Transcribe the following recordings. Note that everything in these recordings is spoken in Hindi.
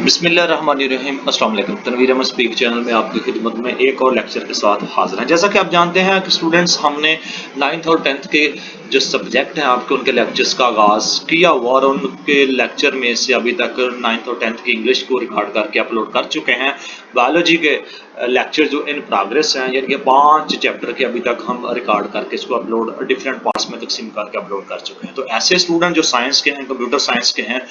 बिस्मिल्लाहिर्रहमानिर्रहीम। अस्सलाम वालेकुम। तनवीर अहमद स्पीक चैनल में आपकी खिदमत में एक और लेक्चर के साथ हाजिर हैं। जैसा कि आप जानते हैं कि स्टूडेंट्स हमने 9th और 10th के जो सब्जेक्ट हैं आपके उनके लेक्चर्स का आगाज़ किया हुआ और उनके लेक्चर में से अभी तक 9th और 10th की इंग्लिश को रिकॉर्ड करके अपलोड कर चुके हैं। बायोलॉजी के लेक्चर जो इन प्रोग्रेस हैं, यानी कि 5 चैप्टर के अभी तक हम रिकॉर्ड करके इसको अपलोड डिफरेंट पार्ट्स में तकसीम करके अपलोड कर चुके हैं। तो ऐसे स्टूडेंट जो साइंस के हैं, कंप्यूटर साइंस के हैं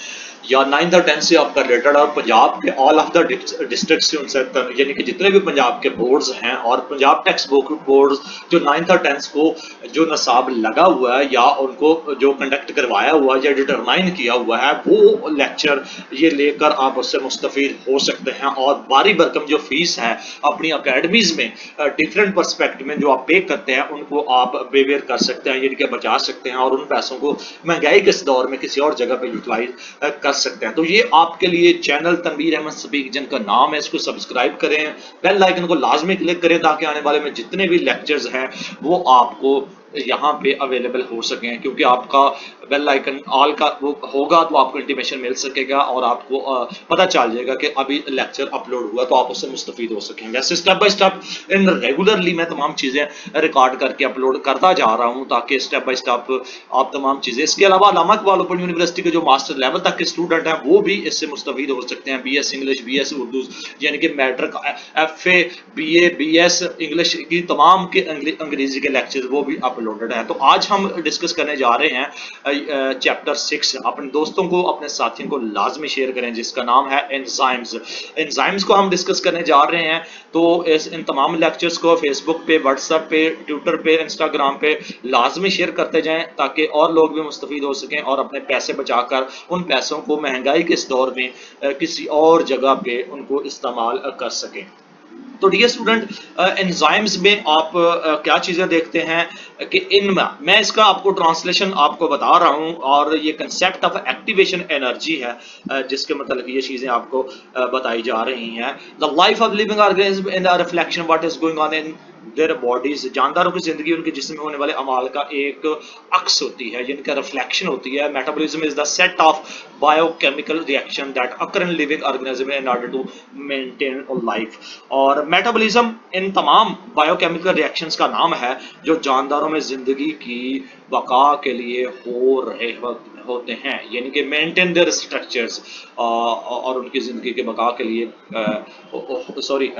या 9th और 10th से आपका रिलेटेड और पंजाब के ऑल ऑफ द डिस्ट्रिक्ट से उनसे यानी कि जितने भी पंजाब के बोर्ड्स हैं और पंजाब टेक्स्ट बुक बोर्ड्स जो 9th और 10th को जो नसाब लगा हुआ है या उनको जो कंडक्ट करवाया हुआ है या डिटरमाइन किया हुआ है वो लेक्चर ये लेकर आप उससे मुस्तफ़ीद हो सकते हैं। और बारी भरकम जो फीस है अपनी अकेडमीज़ में डिफरेंट पर्सपेक्टिव में जो आप पे करते हैं उनको आप बेवेयर कर सकते हैं, यानी कि बचा सकते हैं और उन पैसों को महंगाई के इस दौर में किसी और जगह पे यूटिलाइज कर सकते हैं। तो ये आपके लिए चैनल तनवीर अहमद स्पीक जिनका नाम है, इसको सब्सक्राइब करें, बेल आइकन को लाजमी क्लिक करें ताकि आने वाले में जितने भी लेक्चर्स हैं वो आपको यहाँ पे अवेलेबल हो सकें, क्योंकि आपका बेल आइकन ऑल का वो होगा तो आपको इंटीमेशन मिल सकेगा और आपको पता चल जाएगा कि अभी लेक्चर अपलोड हुआ, तो आप उससे मुस्तफीद हो सकेंगे। ऐसे step by step in regularly मैं तमाम चीज़ें रिकॉर्ड करके अपलोड करता जा रहा हूँ ताकि स्टेप बाय स्टेप आप तमाम चीज़ें, इसके अलावा अल्लामा इकबाल ओपन यूनिवर्सिटी के जो मास्टर लेवल तक के स्टूडेंट हैं वो भी इससे मुस्तफीद हो सकते हैं। BS इंग्लिश, BS उर्दू, यानी कि matric, FA, BA, BS English की तमाम के अंग्रेजी के लेक्चर वो भी अपलोडेड हैं। तो आज हम डिस्कस करने जा रहे हैं चैप्टर 6। अपने दोस्तों को, अपने साथियों को लाजमी शेयर करें, जिसका नाम है एंजाइम्स। एंजाइम्स को हम डिस्कस करने जा रहे हैं। तो इन तमाम लेक्चर्स को फेसबुक पे, व्हाट्सएप पे, ट्विटर पे, इंस्टाग्राम पे लाजमी शेयर करते जाएं ताकि और लोग भी मुस्तफीद हो सकें और अपने पैसे बचाकर उन पैसों को महंगाई के इस दौर में किसी और जगह पे उनको इस्तेमाल कर सकें। तो डियर स्टूडेंट, एंजाइम्स में आप क्या चीज़ें देखते हैं कि इनमें मैं इसका आपको ट्रांसलेशन आपको बता रहा हूँ और ये कंसेप्ट ऑफ एक्टिवेशन एनर्जी है, जिसके मतलब ये चीज़ें आपको बताई जा रही हैं। The life of living organism in the reflection what is going on in their bodies. जानदारों की जिंदगी उनके जिस्म में होने वाले अमाल का एक अक्स होती है, जिनका रिफ्लेक्शन होती है। Metabolism is the set of biochemical reaction that occur in living organism in order to maintain life. और मेटाबॉलिज्म इन तमाम बायोकेमिकल रिएक्शंस का नाम है जो जानदारों में जिंदगी की बका के लिए हो रहे होते हैं, यानी कि मेंटेन देयर स्ट्रक्चर्स और उनकी ज़िंदगी के बका के लिए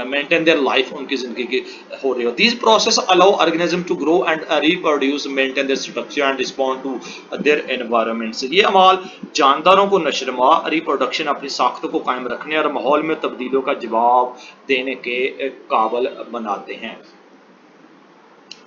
मेंटेन देयर लाइफ उनकी ज़िंदगी की हो रही हो। These process allow organism to grow and reproduce, maintain their structure and respond to their environment. ये अमाल जानदारों को नशरमा, रिप्रोडक्शन, अपनी साख्त को कायम रखने और माहौल में तब्दीलियों का जवाब देने के काबिल बनाते हैं।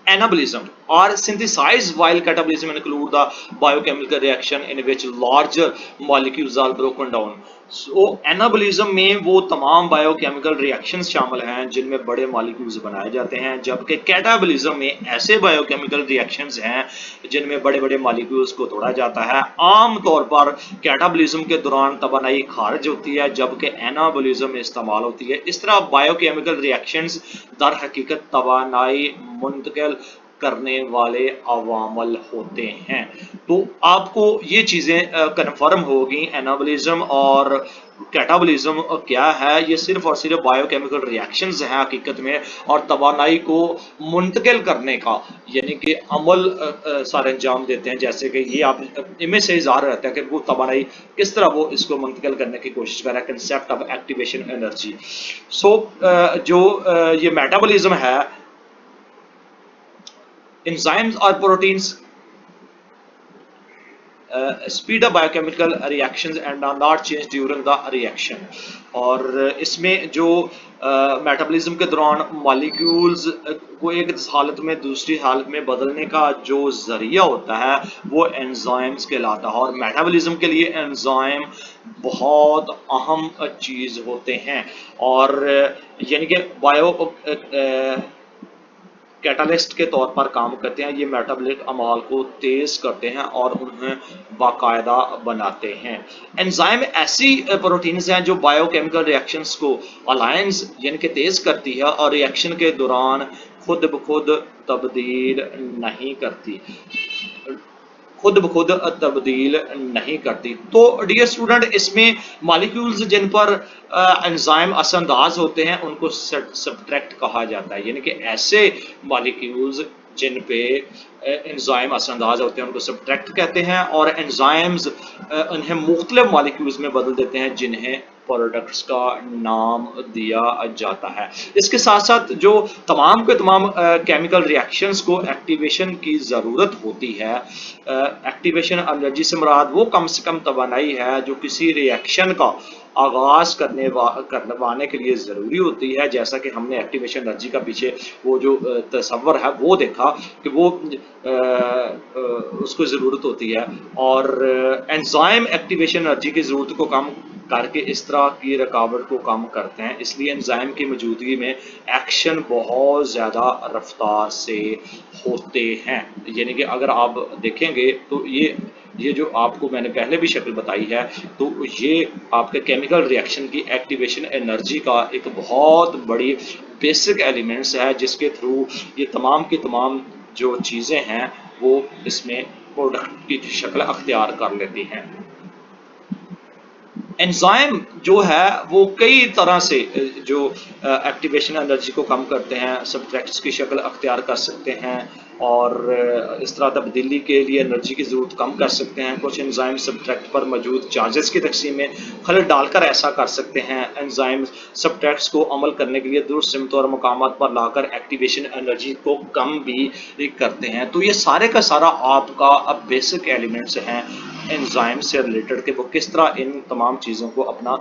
Anabolism or synthesized while catabolism include the biochemical reaction in which larger molecules are broken down. So anabolism में वो तमाम बायोकेमिकल रिएक्शंस शामिल हैं जिनमें बड़े मॉलिक्यूल्स बनाए जाते हैं, जबकि कैटाबोलिज्म में ऐसे बायोकेमिकल रिएक्शंस हैं जिनमें बड़े बड़े मॉलिक्यूल्स को तोड़ा जाता है। आम तौर पर कैटाबोलिज्म के दौरान तवानाई खारिज होती है जबकि एनाबोलिज्म में इस्तेमाल होती है। इस तरह बायोकेमिकल रिएक्शंस दर हकीकत तवानाई मुंतकिल करने वाले अवामल होते हैं। तो आपको ये चीज़ें कन्फर्म होगी एनाबोलिज्म और कैटाबोलिज्म क्या है। ये सिर्फ और सिर्फ बायोकेमिकल रिएक्शंस हैं हकीकत में, और तवानाई को मुंतकिल करने का यानी कि अमल सारे अंजाम देते हैं। जैसे कि ये आप इमेज से इज़हार रहता है कि वो तवानाई किस तरह वो इसको मुंतकिल करने की कोशिश कर रहा है, कंसेप्ट ऑफ एक्टिवेशन एनर्जी। सो जो ये मेटाबॉलिज्म है, enzymes or proteins speed up biochemical reactions and are not changed during the reaction। और इसमें जो मेटाबॉलिज्म के दौरान मॉलिक्यूल्स को एक हालत में दूसरी हालत में बदलने का जो ज़रिया होता है वो एंजाइम्स कहलाता है। और मेटाबॉलिज्म के लिए एंजाइम बहुत अहम चीज़ होते हैं और यानी कि बायो कैटालिस्ट के तौर पर काम करते हैं। ये मेटाबॉलिक अमाल को तेज़ करते हैं और उन्हें बाकायदा बनाते हैं। एंजाइम ऐसी प्रोटीन्स हैं जो बायोकेमिकल रिएक्शंस को अलायंस यानी कि तेज़ करती है और रिएक्शन के दौरान खुद ब खुद तब्दील नहीं करती। खुद ब खुद तब्दील नहीं करती। तो डियर स्टूडेंट, इसमें मॉलिक्यूल्स जिन पर एंजाइम असरअंदाज होते हैं उनको सब्ट्रैक्ट कहा जाता है, यानी कि ऐसे मॉलिक्यूल्स जिन पे एंजाइम असरअंदाज होते हैं उनको सब्ट्रैक्ट कहते हैं, और एंजाइम्स उन्हें मुख्तलिफ मॉलिक्यूल्स में बदल देते हैं जिन्हें प्रोडक्ट्स का नाम दिया जाता है। इसके साथ साथ जो तमाम के तमाम केमिकल रिएक्शंस को एक्टिवेशन की ज़रूरत होती है, एक्टिवेशन एनर्जी से मुराद वो कम से कम तवानाई है जो किसी रिएक्शन का आगाज़ करवाने के लिए ज़रूरी होती है। जैसा कि हमने एक्टिवेशन एनर्जी का पीछे वो जो तस्वर है वो देखा कि वो उसको ज़रूरत होती है, और एंजाइम एक्टिवेशन एनर्जी की ज़रूरत को कम करके इस तरह की रुकावट को कम करते हैं। इसलिए एंजाइम की मौजूदगी में एक्शन बहुत ज़्यादा रफ्तार से होते हैं। यानी कि अगर आप देखेंगे तो ये जो आपको मैंने पहले भी शक्ल बताई है, तो ये आपके केमिकल रिएक्शन की एक्टिवेशन एनर्जी का एक बहुत बड़ी बेसिक एलिमेंट्स है, जिसके थ्रू ये तमाम की तमाम जो चीज़ें हैं वो इसमें प्रोडक्ट की शक्ल अख्तियार कर लेती हैं। एंजाइम जो है वो कई तरह से जो एक्टिवेशन एनर्जी को कम करते हैं, सब्ट्रैक्ट्स की शक्ल अख्तियार कर सकते हैं, और इस तरह तब्दीली के लिए एनर्जी की ज़रूरत कम कर सकते हैं। कुछ एंजाइम सब्ट्रैक्ट पर मौजूद चार्जेस की तकसीम में खलल डालकर ऐसा कर सकते हैं। एंजाइम सब्ट्रैक्ट्स को अमल करने के लिए दुरुस्त सिमतों और मकामात पर लाकर एक्टिवेशन एनर्जी को कम भी करते हैं। तो ये सारे का सारा आपका अब बेसिक एलिमेंट्स हैं एंजाइम से रिलेटेड कि वो किस तरह इन तमाम चीज़ों को अपना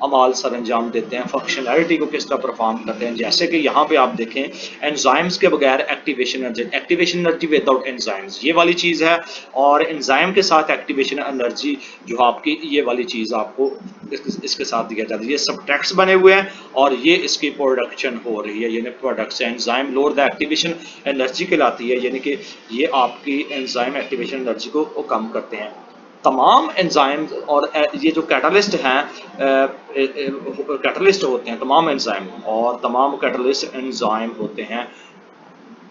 अमाल सर अंजाम देते हैं, फंक्शनैलिटी को किस तरह परफॉर्म करते हैं। जैसे कि यहाँ पे आप देखें, एंजाइम्स के बगैर एक्टिवेशन एनर्जी विदाउट एंजाइम्स ये वाली चीज़ है, और एंजाइम के साथ एक्टिवेशन एनर्जी जो आपकी ये वाली चीज़ आपको इसके साथ दिया जाता है। ये सब्ट्रैक्ट्स बने हुए हैं और ये इसकी प्रोडक्शन हो रही है, यानी products enzyme load the activation energy कहलाती है, यानी कि ये आपकी एंजाइम एक्टिवेशन एनर्जी को कम करते हैं। तमाम एंजाइम और ये जो कैटलिस्ट हैं, कैटलिस्ट होते हैं तमाम एंजाइम, और तमाम कैटलिस्ट एंजाइम होते हैं।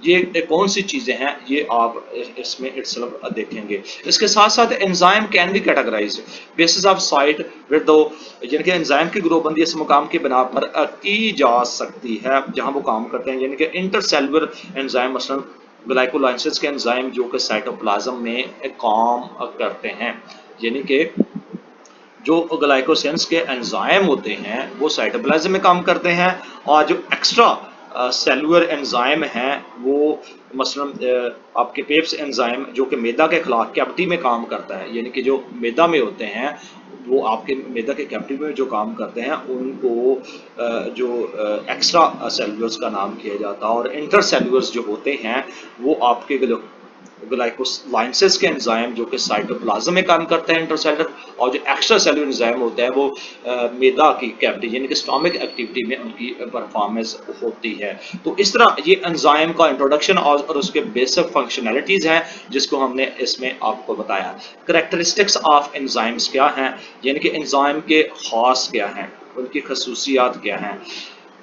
ये कौन सी चीज़ें हैं ये आप इसमें इटसेल्फ देखेंगे। इसके साथ साथ enzyme can be categorised basis of site with दो, यानी कि एंजाइम की ग्रुपबंदी इस मुकाम की बिना पर की जा सकती है जहां वो काम करते हैं, यानी कि इंटरसेलुलर एंजाइम मसलन ग्लाइकोलाइसिस के एंजाइम जो कि साइटोप्लाज्म में काम करते हैं, यानी कि जो ग्लाइकोसेंस के एंजाइम होते हैं वो साइटोप्लाज्म में काम करते हैं, और जो एक्स्ट्रा सेलुलर एंजाइम हैं वो मसलन आपके पेप्स एंजाइम जो कि मैदा के खिलाफ कैविटी में काम करता है, यानी कि जो मैदा में होते हैं वो आपके मैदा के कैविटी में जो काम करते हैं उनको जो एक्स्ट्रा सेलुलर्स का नाम किया जाता है। और इंटर सेलुलर्स जो होते हैं वो आपके ग्लाइकोलाइसिस के एंजाइम जो कि साइटोप्लाज्म में काम करते हैं इंटरसेलुलर, और जो एक्स्ट्रा सेलुलर एंजाइम होता है वो मैदा की कैविटी यानी कि स्टोमिक एक्टिविटी में उनकी परफॉर्मेंस होती है। तो इस तरह ये एंजाइम का इंट्रोडक्शन और उसके बेसिक फंक्शनैलिटीज़ हैं जिसको हमने इसमें आपको बताया। करैक्टरिस्टिक्स ऑफ एंजाइम्स क्या हैं, यानी कि एंजाइम के ख़ास क्या हैं, उनकी खसूसियात क्या हैं।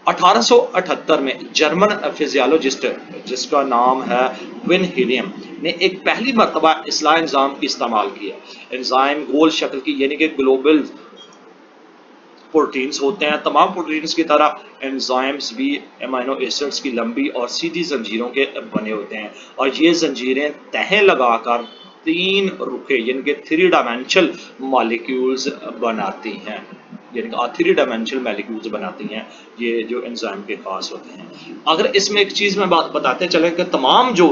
1878 में जर्मन फिजियोलॉजिस्ट जिसका नाम है विन हीलियम ने एक पहली मरतबा इस्लाह एंजाइम की इस्तेमाल किया। एंजाइम गोल शक्ल की यानी कि ग्लोबल प्रोटीन्स होते हैं। तमाम प्रोटीन्स की तरह एंजाइम्स भी एमाइनो एसिड्स की लंबी और सीधी जंजीरों के बने होते हैं, और ये जंजीरें तह लगाकर तीन रुखे यानी कि 3 डायमेंशनल मॉलिक्यूल्स बनाती हैं, यानी कि 3 डायमेंशनल मॉलिक्यूल्स बनाती हैं ये जो एंजाइम के खास होते हैं। अगर इसमें एक चीज़ मैं बात बताते चलें कि तमाम जो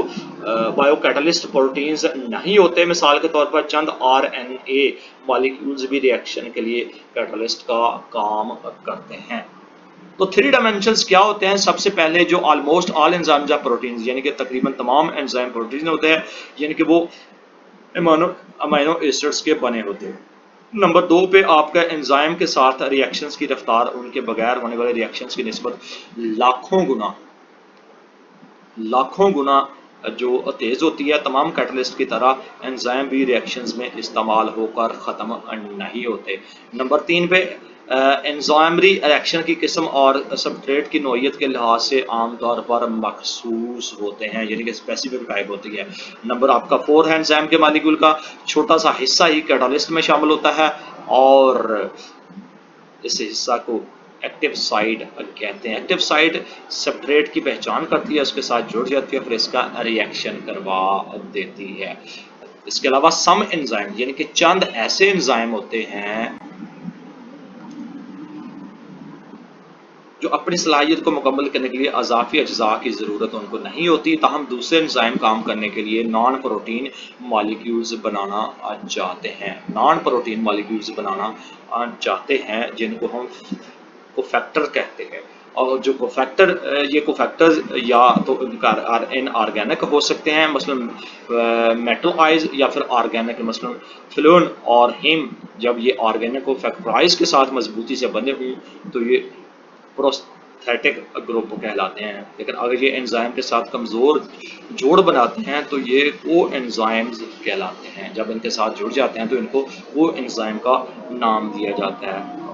बायोकैटलिस्ट प्रोटीन्स नहीं होते, मिसाल के तौर पर चंद RNA मॉलिक्यूल्स भी रिएक्शन के लिए कैटलिस्ट का काम करते हैं। तो 3 डायमेंशंस क्या होते हैं? सबसे पहले जो ऑलमोस्ट ऑल एंजाइम्स या प्रोटीन्स यानी कि तकरीबन तमाम एंजाइम प्रोटीन होते हैं, यानी कि वो अमाइनो एसिड्स के बने होते हैं। नंबर 2 पे आपका एंजाइम के साथ रिएक्शंस की रफ्तार उनके बगैर होने वाले रिएक्शंस की निस्बत लाखों गुना जो तेज़ होती है। तमाम कैटलिस्ट की तरह एंजाइम भी रिएक्शंस में इस्तेमाल होकर ख़त्म नहीं होते। नंबर 3 पे एंजाइमरी रिएक्शन की किस्म और सबस्ट्रेट की नौइयत के लिहाज से आमतौर पर मखसूस होते हैं, यानी कि स्पेसिफिक टाइप होती है। नंबर आपका 4 है एंजाइम के मालिक्यूल का छोटा सा हिस्सा ही कैटालिस्ट में शामिल होता है और इस हिस्सा को एक्टिव साइड कहते हैं। एक्टिव साइड सबस्ट्रेट की पहचान करती है, उसके साथ जुड़ जाती है, फिर इसका रिएक्शन करवा देती है। इसके अलावा सम एंजाइम यानी कि चंद ऐसे एंजाइम होते हैं जो अपनी सलाहियत को मुकम्मल करने के लिए अजाफी अज्जा की ज़रूरत उनको नहीं होती, ताहम दूसरे एंजाइम काम करने के लिए नॉन प्रोटीन मॉलिक्यूल्स बनाना चाहते हैं। नॉन प्रोटीन मॉलिक्यूल्स बनाना चाहते हैं जिनको हम कोफैक्टर कहते हैं। और जो कोफैक्टर ये कोफैक्टर्स या तो इनऑर्गेनिक हो सकते हैं, मसलन मेटल या फिर ऑर्गेनिक, मसलन फ्लून और हिम। जब ये ऑर्गेनिक कोफैक्टराइज के साथ मजबूती से बने हों तो ये प्रोस्थेटिक ग्रुप कहलाते हैं। लेकिन अगर ये एंजाइम के साथ कमज़ोर जोड़ बनाते हैं तो ये को एंजाइम्स कहलाते हैं। जब इनके साथ जुड़ जाते हैं तो इनको को एंजाइम का नाम दिया जाता है।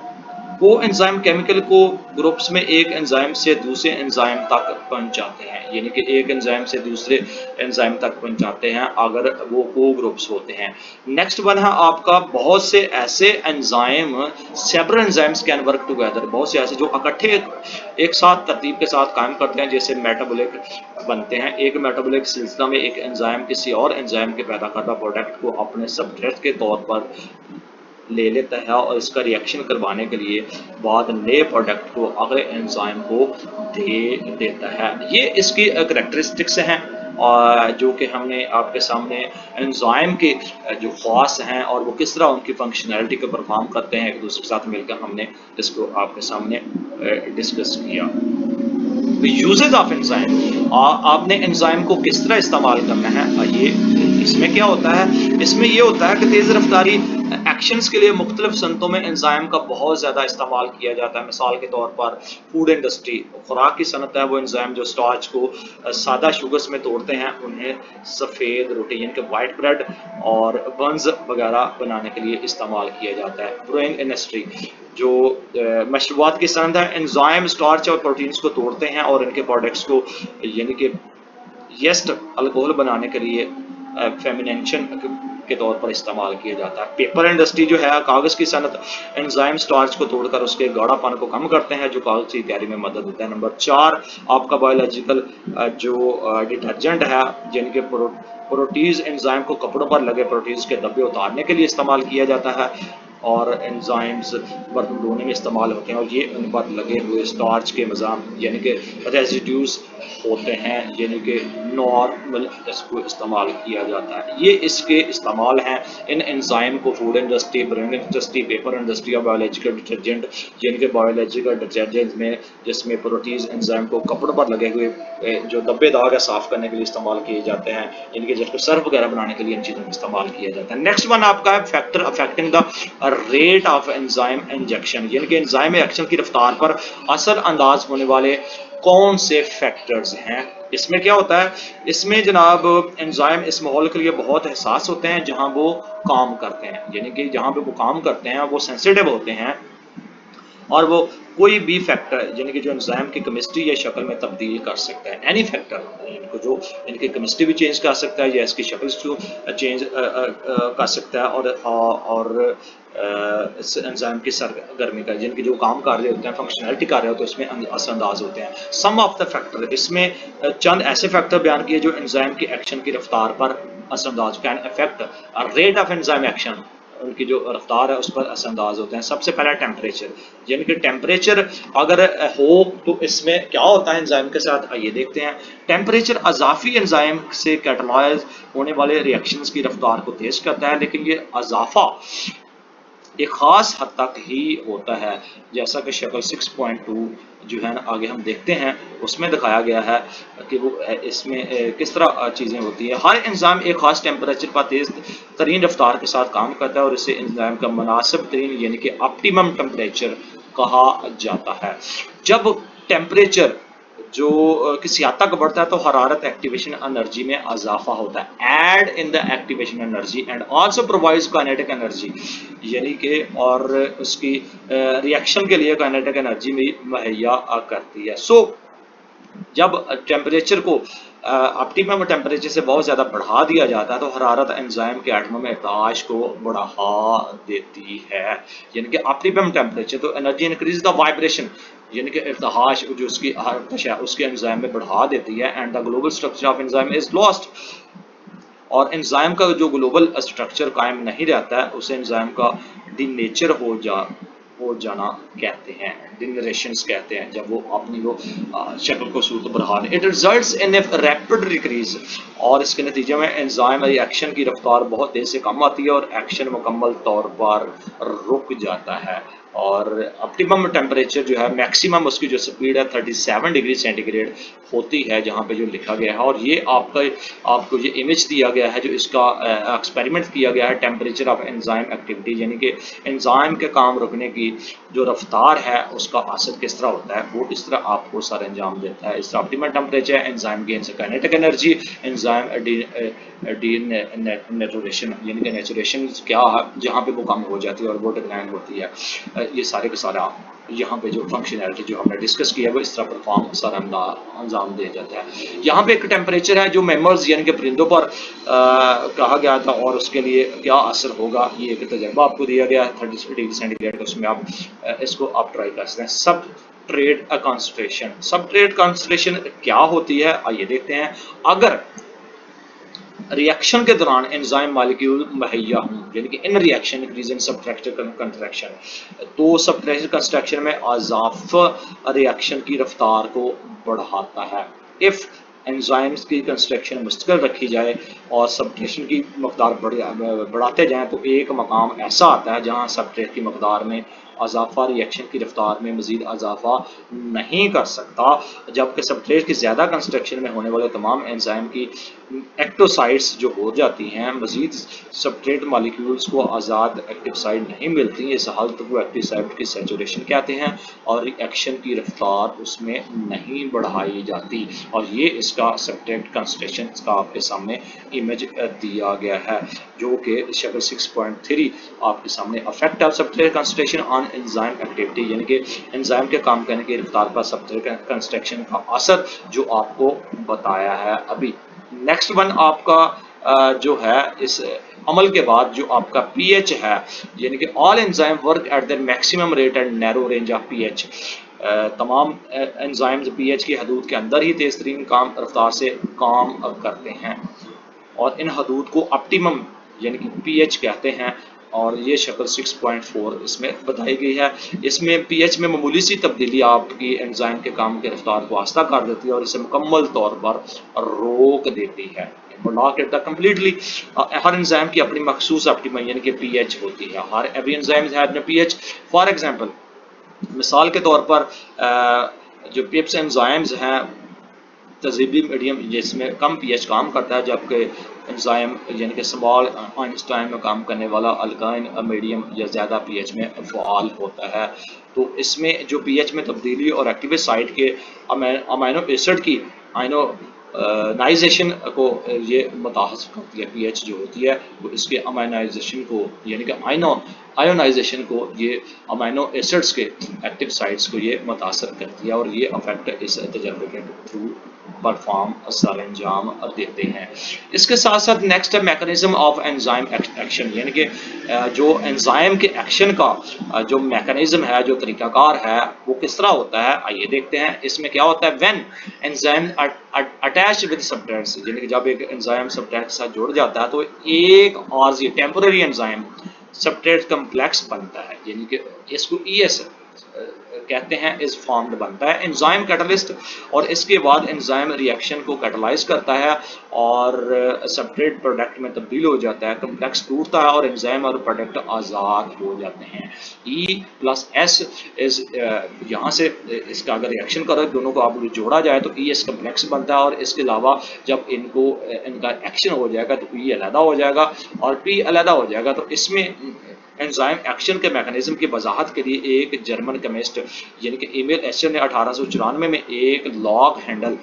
को एंजाइम केमिकल को ग्रुप्स में एक एंजाइम से दूसरे एंजाइम तक पहुंचाते हैं, यानी कि एक एंजाइम से दूसरे एंजाइम तक पहुंचाते हैं अगर वो को ग्रुप्स होते हैं। नेक्स्ट वन है आपका बहुत से ऐसे enzyme, several enzymes can work together. बहुत से ऐसे जो इकट्ठे एक साथ तरतीब के साथ काम करते हैं, जैसे मेटाबॉलिक बनते हैं। एक मेटाबॉलिक सिलसिला में एक एंजाइम किसी और एंजाइम के पैदा करदा प्रोडक्ट को अपने सब्सट्रेट के तौर पर ले लेता है और इसका रिएक्शन करवाने के लिए बाद नए प्रोडक्ट को अगले एंजाइम को दे देता है। ये इसकी करैक्टरिस्टिक्स हैं और जो कि हमने आपके सामने एंजाइम के जो ख़ास हैं और वो किस तरह उनकी फंक्शनैलिटी को परफॉर्म करते हैं एक दूसरे के साथ मिलकर हमने इसको आपके सामने डिस्कस किया। यूजेज ऑफ एंजाइम, आपने एंजाइम को किस तरह इस्तेमाल करना है। ये इसमें क्या होता है, इसमें ये होता है कि तेज़ रफ्तारी एक्शंस के लिए मुख्तलिफ सनतों में एंजाइम का बहुत ज़्यादा इस्तेमाल किया जाता है। मिसाल के तौर पर फूड इंडस्ट्री, खुराक की सनत है, वो एंजाइम जो स्टार्च को सादा शुगर्स में तोड़ते हैं उन्हें सफ़ेद रोटी यानी कि वाइट ब्रेड और बंस वगैरह बनाने के लिए इस्तेमाल किया जाता है। ब्रूइंग इंडस्ट्री जो मशरूबात की सनत है, एंजाइम स्टार्च और प्रोटीन्स को तोड़ते हैं और इनके प्रोडक्ट्स को यानी कि येस्ट अल्कोहल बनाने के लिए फेमिनेशन के तौर पर इस्तेमाल किया जाता है। पेपर इंडस्ट्री जो है, कागज़ की सनत, एंजाइम स्टार्च को तोड़कर उसके गाढ़ापन को कम करते हैं जो कागज़ की तैयारी में मदद होता है। नंबर 4 आपका बायोलॉजिकल जो डिटर्जेंट है, जिनके प्रोटीज एंजाइम को कपड़ों पर लगे प्रोटीज के धब्बे उतारने के लिए इस्तेमाल किया जाता है और एंजाइम्स बर्तन धोने में इस्तेमाल होते हैं और ये उन पर लगे हुए स्टार्च के मज़ाम यानी कि रेजिड्यूज होते हैं, यानी कि नॉर्मल इसको इस्तेमाल किया जाता है। ये इसके इस्तेमाल हैं इन एंजाइम को food industry, bread industry, paper industry और बायोलॉजिकल डिटर्जेंट यानी कि बायोलॉजिकल डिटर्जेंट में जिसमें प्रोटीज एंजाइम को कपड़ों पर लगे हुए जो धब्बे दाग है साफ़ करने के लिए इस्तेमाल किए जाते हैं, यानी कि जिसको सर्फ वगैरह बनाने के लिए इन चीज़ों का इस्तेमाल किया जाता है। नेक्स्ट वन आपका है factor affecting the rate of enzyme injection, यानी कि एंजाइम एक्शन की रफ्तार पर असर अंदाज होने वाले कौन से फैक्टर्स हैं। इसमें क्या होता है, इसमें जनाब एंजाइम इस माहौल के लिए बहुत हसास होते हैं जहां वो काम करते हैं, यानी कि जहां पे वो काम करते हैं वो सेंसिटिव होते हैं और वो कोई भी फैक्टर यानी कि जो एंजाइम की केमिस्ट्री या शक्ल में तब्दील कर सकता है। एनी फैक्टर इनको जो इनकी केमिस्ट्री भी चेंज कर सकता है या इसकी शक्ल को चेंज कर सकता है और इस एंजाइम की सरगर्मी का जिनके जो काम कर रहे होते हैं, फंक्शनैलिटी कर रहे होते हैं, उसमें असरअंदाज होते हैं। सम ऑफ द फैक्टर, इसमें चंद ऐसे फैक्टर बयान किए जो एंजाइम की एक्शन की रफ्तार पर असरअंदाज can affect rate of enzyme action, उनकी जो रफ्तार है उस पर असरअंदाज होते हैं। सबसे पहला टेम्परेचर, यानी कि टेम्परेचर अगर हो तो इसमें क्या होता है एंजाइम के साथ, आइए देखते हैं। टेम्परेचर अजाफी एंजाइम से कैटालाइज होने वाले रिएक्शंस की रफ्तार को तेज करता है, लेकिन ये अजाफा एक ख़ास हद तक ही होता है, जैसा कि शक्ल 6.2 जो है ना आगे हम देखते हैं उसमें दिखाया गया है कि वो इसमें किस तरह चीज़ें होती हैं। हर एंजाइम एक ख़ास टेम्परेचर पर तेज़ तरीन रफ्तार के साथ काम करता है और इसे एंजाइम का मुनासिब तरीन यानी कि ऑप्टिमम टेम्परेचर कहा जाता है। जब टेम्परेचर जो किसी हद तक बढ़ता है तो हरारत एक्टिवेशन एनर्जी में इजाफा होता है। Add in the activation energy and also provides kinetic energy, यानी कि और उसकी रिएक्शन के लिए काइनेटिक एनर्जी भी मुहैया करती है। सो जब टेम्परेचर को ऑप्टिमम टेम्परेचर से बहुत ज़्यादा बढ़ा दिया जाता है तो हरारत एंजाइम के एटमों में इर्ताश को बढ़ा देती है, यानी कि ऑप्टिमम टेम्परेचर तो एनर्जी इंक्रीज द वाइब्रेशन, यानी कि इर्तहाश जो उसकी आतश है उसके एंजाइम में बढ़ा देती है। And the global structure of enzyme is lost, और एंजाइम का जो ग्लोबल स्ट्रक्चर कायम नहीं रहता है उसे एंजाइम का डिनेचर हो जाना कहते हैं, डिनरेशंस कहते हैं, जब वो अपनी वो शक्ल को सूरत बढ़ा दे। It results in a rapid decrease, और इसके नतीजे में एंजाइम रिएक्शन की रफ्तार बहुत तेज से कम आती है और एक्शन मुकम्मल तौर पर रुक जाता है। और ऑप्टिमम टेम्परेचर जो है मैक्सिमम उसकी जो स्पीड है 37 डिग्री सेंटीग्रेड होती है, जहाँ पे जो लिखा गया है। और ये आपको ये इमेज दिया गया है जो इसका एक्सपेरिमेंट किया गया है टेम्परेचर ऑफ एंजाइम एक्टिविटी, यानी कि एंजाइम के काम रुकने की जो रफ्तार है उसका असर किस तरह होता है, वो इस तरह आपको सर अंजाम देता है। इस तरह optimum temperature enzyme gains kinetic energy, enzyme denaturation, यानी कि नेचुरेशन क्या है जहाँ पे वो कम हो जाती है और वो डिक्लाइन होती है। ये सारे के सारा यहाँ पे जो फंक्शनैलिटी जो हमने डिस्कस किया है वो इस तरह परफॉर्म सर अंजाम दिया जाता है। यहाँ पे एक टेम्परेचर है जो मैमल्स यानी कि परिंदों पर कहा गया था, और उसके लिए क्या असर होगा ये एक तजर्बा आपको दिया गया है 30 डिग्री सेंटीग्रेड का, उसमें आप इसको आप ट्राई कर सकते हैं। सब ट्रेड कॉन्सेंट्रेशन, सब ट्रेड कॉन्सेंट्रेशन क्या होती है आइए देखते हैं। अगर रिएक्शन के दौरान एंजाइम मॉलिक्यूल मुहैया हों, यानी कि in reaction increase in subtractive construction, तो सबट्रैक्टिव कंस्ट्रक्शन में इजाफा रिएक्शन की रफ्तार को बढ़ाता है। इफ़ एंजाइम्स की कंस्ट्रक्शन मुस्तकिल रखी जाए और सबट्रैक्शन की मकदार बढ़ाते जाएं तो एक मकाम ऐसा आता है जहां सबट्रैक्ट की मकदार में इजाफा रिएक्शन की रफ्तार में मजीद इजाफा नहीं कर सकता, जबकि सबट्रेट की ज़्यादा कंस्ट्रक्शन में होने वाले तमाम एंजाइम की एक्टोसाइड्स जो हो जाती हैं मजीद सबट्रेट मॉलिक्यूल्स को आज़ाद एक्टिव साइड नहीं मिलती। इस हालत को एक्टिव साइड की सैचुरेशन कहते हैं और रिएक्शन की रफ्तार उसमें नहीं बढ़ाई जाती। और ये इसका सबट्रेट कंस्ट्रक्शन का आपके सामने इमेज दिया गया है जो कि शक्ल 6.3 आपके सामने affect of सबट्रेट construction on enzyme activity, यानी कि एंजाइम के काम करने की रफ्तार पर सबट्रेट कंस्ट्रक्शन का असर जो आपको बताया है अभी। नेक्स्ट वन आपका जो है इस अमल के बाद जो आपका पीएच है, यानी कि all enzyme work at the maximum rate and narrow range of pH, तमाम एंजाइम्स पीएच की हदूद के अंदर ही तेज तरीन काम रफ्तार से काम करते हैं और इन हदूद को ऑप्टिमम यानी कि पीएच कहते हैं। और ये शक्ल 6.4 इसमें बताई गई है। इसमें पीएच में मामूली सी तब्दीली आपकी एंजाइम के काम की रफ्तार को आस्ता कर देती है और इसे मुकम्मल तौर पर रोक देती है। कम्प्लीटली हर एंजाइम की अपनी मखसूस ऑप्टिमम यानी कि पीएच होती है। हर every enzyme has pH. For example मिसाल के तौर पर जो पिप्स एंजाइम्स हैं तज़ीबी मीडियम जिसमें कम पीएच काम करता है, जबकि एंजाइम यानी कि स्मॉल आइंस्टाइन में काम करने वाला अल्काइन मीडियम या ज़्यादा पीएच में फ़ाल होता है। तो इसमें जो पीएच में तब्दीली और एक्टिव साइट के अमीनो एसिड की नाइजेशन को ये मुतासर करती है। पीएच जो होती है वो इसके अमाइनाइजेशन को यानी कि आयोनाइजेशन को ये अमाइनो एसिड्स के एक्टिव साइट्स को ये मुतासर करती है और ये अफेक्ट इस तजर्बे के थ्रू परफॉर्म सर अंजाम देते हैं। इसके साथ साथ नेक्स्ट है मैकेनिज्म ऑफ एंजाइम एक्शन, यानी कि जो एंजाइम के एक्शन का जो मैकेनिज्म है जो तरीकाकार है वो किस तरह होता है आइए देखते हैं। इसमें क्या होता है when enzyme attach with substrates, यानी कि जब एक एंजाइम सबस्ट्रेट के साथ जुड़ जाता है तो एक आर्जी टेम्पररी एंजाइम सबस्ट्रेट कम्प्लेक्स बनता है, यानी कि इसको ईएस कहते हैं, इस फॉर्म्ड बनता है एंजाइम कैटलिस्ट। और इसके बाद एंजाइम रिएक्शन को कैटलाइज करता है और सबस्ट्रेट प्रोडक्ट में तब्दील हो जाता है, कम्प्लेक्स टूटता है और एंजाइम और प्रोडक्ट आज़ाद हो जाते हैं। E+S इज यहाँ से इसका अगर रिएक्शन करो दोनों को आप जोड़ा जाए तो ES कम्प्लेक्स बनता है और इसके अलावा जब इनका एक्शन हो जाएगा तो E अलहदा हो जाएगा और P अलहदा हो जाएगा। तो इसमें एंजाइम एक्शन के मैकेनिज्म की वजाहत के लिए एक जर्मन केमिस्ट यानी कि इमेल एस्टर ने 1894 में एक लॉग हैंडल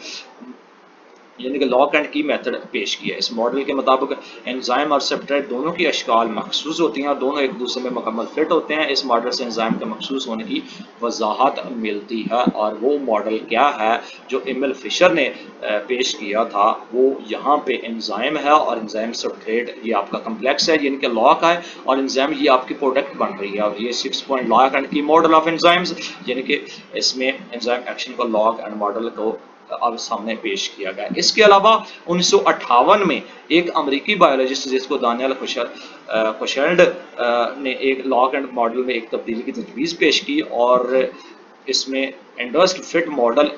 यानी कि लॉक एंड की मेथड पेश किया। इस मॉडल के मुताबिक एंजाइम और सब्सट्रेट दोनों की अशकाल मखसूस होती हैं और दोनों एक दूसरे में मुकम्मल फिट होते हैं। इस मॉडल से एंजाइम के मखसूस होने की वजाहत मिलती है और वो मॉडल क्या है जो एमिल फिशर ने पेश किया था, वो यहाँ पे एंजाइम है और एंजाइम सब्सट्रेट ये आपका कम्प्लेक्स है यानी कि लॉक है और एंजाइम ये आपकी प्रोडक्ट बन रही है और ये 6 पॉइंट लॉक एंड की मॉडल ऑफ एंजाइम्स यानी कि इसमें एंजाइम एक्शन को लॉक एंड मॉडल को अब सामने पेश किया गया। इसके अलावा 1958 में एक अमेरिकी बायोलॉजिस्ट जिसको दानियल खुशेल्ड ने एक लॉक एंड मॉडल में एक तब्दीली की तजवीज़ पेश की और इसमें इंडस्ड फिट मॉडल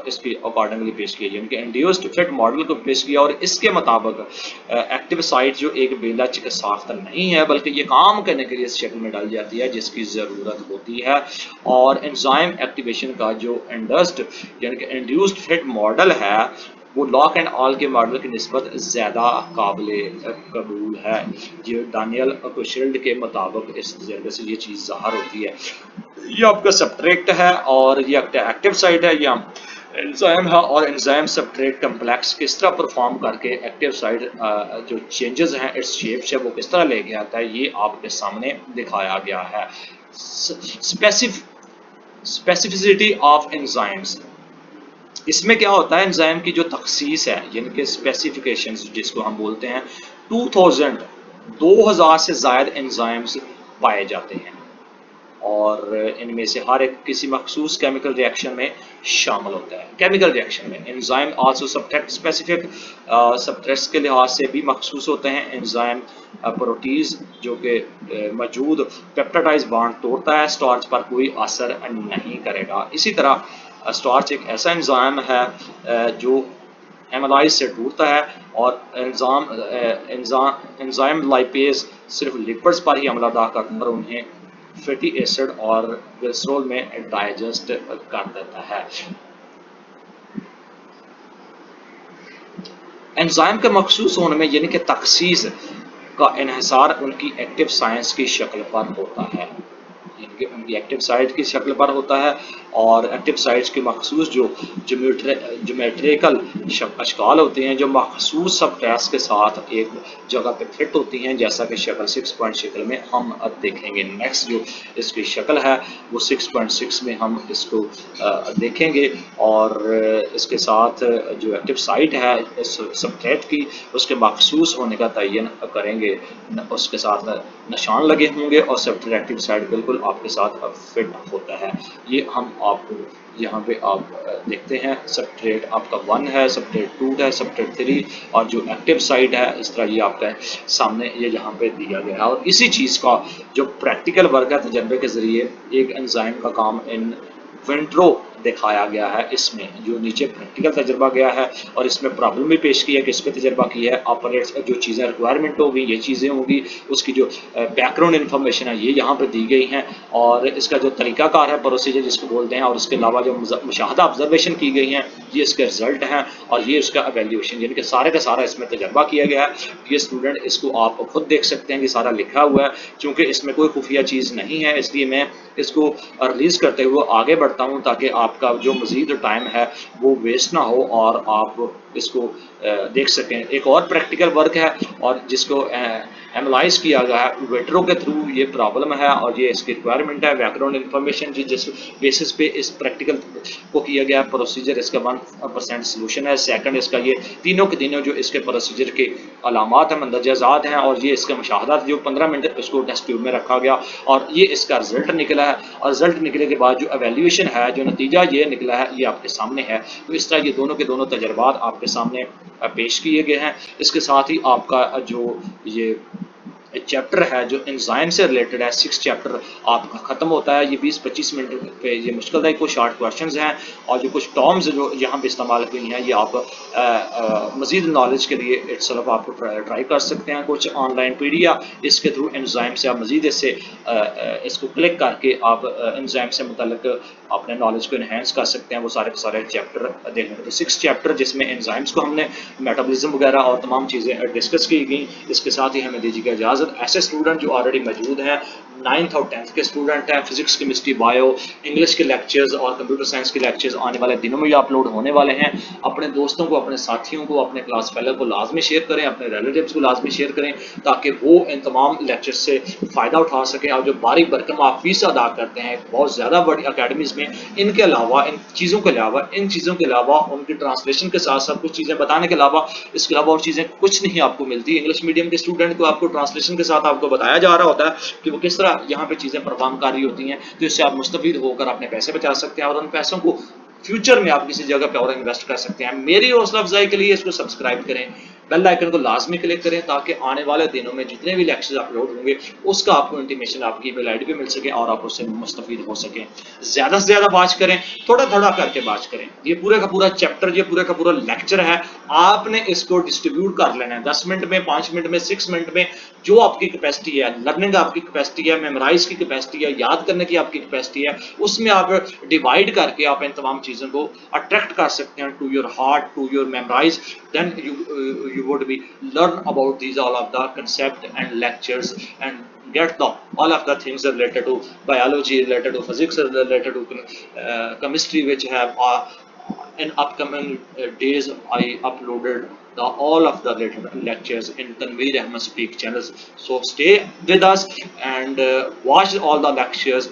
इसकी अकॉर्डिंगली पेश किया यानी कि इंड्यूस्ड फिट मॉडल को पेश किया और इसके मुताबिक एक्टिव साइट जो एक बेलच साख्त नहीं है बल्कि ये काम करने के लिए इस शक्ल में डाली जाती है जिसकी ज़रूरत होती है और एंजाइम एक्टिवेशन का जो इंडस्ड यानी कि इंड्यूस्ड फिट मॉडल है वो लॉक एंड ऑल के मॉडल की निस्बत ज़्यादा काबिल कबूल है। ये दानियल कुशेल्ड के मुताबिक इस तजर्बे से ये चीज़ ज़ाहिर होती है। ये आपका सब्ट्रैक्ट है और ये एक्टिव साइट है, ये एंजाइम है और एंजाइम सब्ट्रैक्ट कम्प्लेक्स किस तरह परफॉर्म करके एक्टिव साइट जो चेंजेस हैं इट्स शेप से वो किस तरह लेके आता है ये आपके सामने दिखाया गया है। स्पेसिफिसिटी ऑफ एंजाइम्स, इसमें क्या होता है एंजाइम की जो तखसीस है यानी कि स्पेसिफिकेशंस जिसको हम बोलते हैं 2000 से ज़ायद एंजाइम्स पाए जाते हैं और इनमें से हर एक किसी मखसूस केमिकल रिएक्शन में शामिल होता है। केमिकल रिएक्शन में एंजाइम आल्सो सब्ट्रैक्ट स्पेसिफिक सब्ट्रैक्ट्स के लिहाज से भी मखसूस होते हैं। एंजाइम प्रोटीज जो कि मौजूद पेप्टाइड बॉन्ड तोड़ता है, स्टार्च पर कोई असर नहीं करेगा। इसी तरह स्टार्च एक ऐसा एंजाइम है जो एमाइलाइज से टूटता है और एंजाइम लाइपेज सिर्फ लिपिड्स पर ही अमल अदा कर उन्हें फैटी एसिड और ग्लिसरॉल में डाइजेस्ट कर देता है। एंजाइम के मखसूस होने में यानी कि तखसीस का इन्हिसार उनकी एक्टिव साइंस की शक्ल पर होता है यानी कि उनकी एक्टिव साइट की शक्ल पर होता है और एक्टिव साइट्स के मखसूस जो जोमेट्रिकल अशकाल होते हैं जो मखसूस सब टेस्ट के साथ एक जगह पे फिट होती हैं जैसा कि शक्ल 6 पॉइंट शक्ल में हम अब देखेंगे। नेक्स्ट जो इसकी शक्ल है वो 6.6 में हम इसको देखेंगे और इसके साथ जो एक्टिव साइट है इस सब्ट्रैक्ट की उसके मखसूस होने का तयन करेंगे, उसके साथ निशान लगे होंगे और सब्ट्रैक्ट एक्टिव साइट बिल्कुल आपके साथ फिट होता है। ये हम आपको यहाँ पे आप देखते हैं सब्ट्रैक्ट आपका 1 है, सब्ट्रैक्ट 2 है, सब्ट्रैक्ट 3 और जो एक्टिव साइट है इस तरह ये आपका सामने ये यहाँ पे दिया गया है और इसी चीज़ का जो प्रैक्टिकल वर्क है तजर्बे के ज़रिए एक एंजाइम का काम इन विंट्रो दिखाया गया है। इसमें जो नीचे प्रैक्टिकल तजर्बा गया है और इसमें प्रॉब्लम भी पेश की है कि इस पर तजर्बा की है, ऑपरेट्स जो चीज़ें रिक्वायरमेंट होगी ये चीज़ें होंगी, उसकी जो बैकग्राउंड इन्फॉर्मेशन है ये यहाँ पे दी गई हैं और इसका जो तरीकाकार है प्रोसीजर जिसको बोलते हैं और उसके अलावा जो मुशाहदा ऑब्जर्वेशन की गई हैं ये इसके रिजल्ट हैं और ये उसका एवेल्यूएशन यानी कि सारे का सारा इसमें तजर्बा किया गया है। ये स्टूडेंट इसको आप खुद देख सकते हैं कि सारा लिखा हुआ है, चूँकि इसमें कोई खुफिया चीज़ नहीं है इसलिए मैं इसको रिलीज़ करते हुए आगे बढ़ता हूँ ताकि आपका जो मज़ीद टाइम है वो वेस्ट ना हो और आप इसको देख सकें। एक और प्रैक्टिकल वर्क है और जिसको एनालाइज किया गया है वेटरो के थ्रू ये प्रॉब्लम है और ये इसकी रिक्वायरमेंट है बैकग्राउंड इन्फॉर्मेशन जिस बेसिस पे इस प्रैक्टिकल को किया गया प्रोसीजर इसका 1% सोल्यूशन है। सेकंड इसका ये तीनों के तीनों जो इसके प्रोसीजर के अलामात हैं मंदरजात हैं और ये इसका मुशाहदात जो 15 मिनट इसको टेस्ट ट्यूब में रखा गया और ये इसका रिजल्ट निकला है और रिजल्ट निकले के बाद जो एवेल्यूएशन है जो नतीजा ये निकला है ये आपके सामने है। तो इस तरह ये दोनों के दोनों तजर्बात आपके सामने पेश किए गए हैं। इसके साथ ही आपका जो ये चैप्टर है जो एंजाइम से रिलेटेड है 6 चैप्टर आपका ख़त्म होता है। ये 20-25 मिनट पे ये मुश्किल है, कुछ शार्ट क्वेश्चंस हैं और जो कुछ टर्म्स जो यहाँ पे इस्तेमाल हुई हैं ये आप मज़ीद नॉलेज के लिए इट्सल्फ आपको ट्राई कर सकते हैं। कुछ ऑनलाइन पीडीएफ इसके थ्रू एंजाइम से आप मज़ीद इससे इसको क्लिक करके आप एंजाइम से मुतल्लिक अपने नॉलेज को इन्हेंस कर सकते हैं। वो सारे के सारे चैप्टर देखेंगे। तो 6 चैप्टर जिसमें एंजाइम्स को हमने मेटाबॉलिज्म वगैरह और तमाम चीज़ें डिस्कस की गई। इसके साथ ही हमें दीजिएगा इजाज़त। 1000 ऐसे स्टूडेंट जो ऑलरेडी मौजूद हैं, 9th और 10th के स्टूडेंट हैं, फिजिक्स, केमिस्ट्री, बायो, इंग्लिश के लेक्चर्स और कंप्यूटर साइंस के लेक्चर्स आने वाले दिनों में ये अपलोड होने वाले हैं। अपने दोस्तों को, अपने साथियों को, अपने क्लास फेलो को लाजमी शेयर करें, अपने रिलेटिव्स को लाजमी शेयर करें, ताकि वो इन तमाम लेक्चर्स से फ़ायदा उठा सकें। और जो बारीक भरकम आप फीस अदा करते हैं बहुत ज़्यादा बड़ी अकेडमीज़ में, इनके अलावा, इन चीज़ों के अलावा उनकी ट्रांसलेशन के साथ साथ कुछ चीज़ें बताने के अलावा, इसके अलावा और चीज़ें कुछ नहीं आपको मिलती। इंग्लिश मीडियम के स्टूडेंट को आपको ट्रांसलेशन के साथ आपको बताया जा रहा होता है कि वो किस तरह यहाँ पे चीज़ें परफॉर्म कर रही होती हैं, तो इससे आप मुस्तफीद होकर अपने पैसे बचा सकते हैं और उन पैसों को फ्यूचर में आप किसी जगह पे और इन्वेस्ट कर सकते हैं। मेरी हौसला अफजाई के लिए इसको सब्सक्राइब करें, बेल आइकन को लाजमी क्लिक करें, ताकि आने वाले दिनों में जितने भी लेक्चर्स अपलोड होंगे उसका आपको इंटीमेशन आपकी ईमेल आईडी पे मिल सके और आप उससे मुस्तफीद हो सकें। ज़्यादा से ज़्यादा बात करें, थोड़ा थोड़ा करके बात करें। ये पूरे का पूरा चैप्टर, ये पूरे का पूरा लेक्चर है, आपने इसको डिस्ट्रीब्यूट कर लेना है 10 मिनट में, 5 मिनट में, 6 मिनट में, जो आपकी कैपेसिटी है, लर्निंग आपकी कैपेसिटी है, मेमोराइज की कैपेसिटी है, याद करने की आपकी कैपेसिटी है, उसमें आप डिवाइड करके आप इन तमाम चीज़ों को अट्रैक्ट कर सकते हैं to your heart, to your memorise. then you would be learn about these all of the concept and lectures and get the all of the things related to biology, related to physics, related to chemistry, which have in upcoming days I uploaded all of the lectures in Tanveer Ahmed Speak channels. So stay with us and watch all the lectures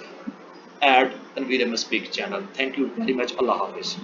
at Tanveer Ahmed Speak channel. Thank you very much. Allah Hafiz.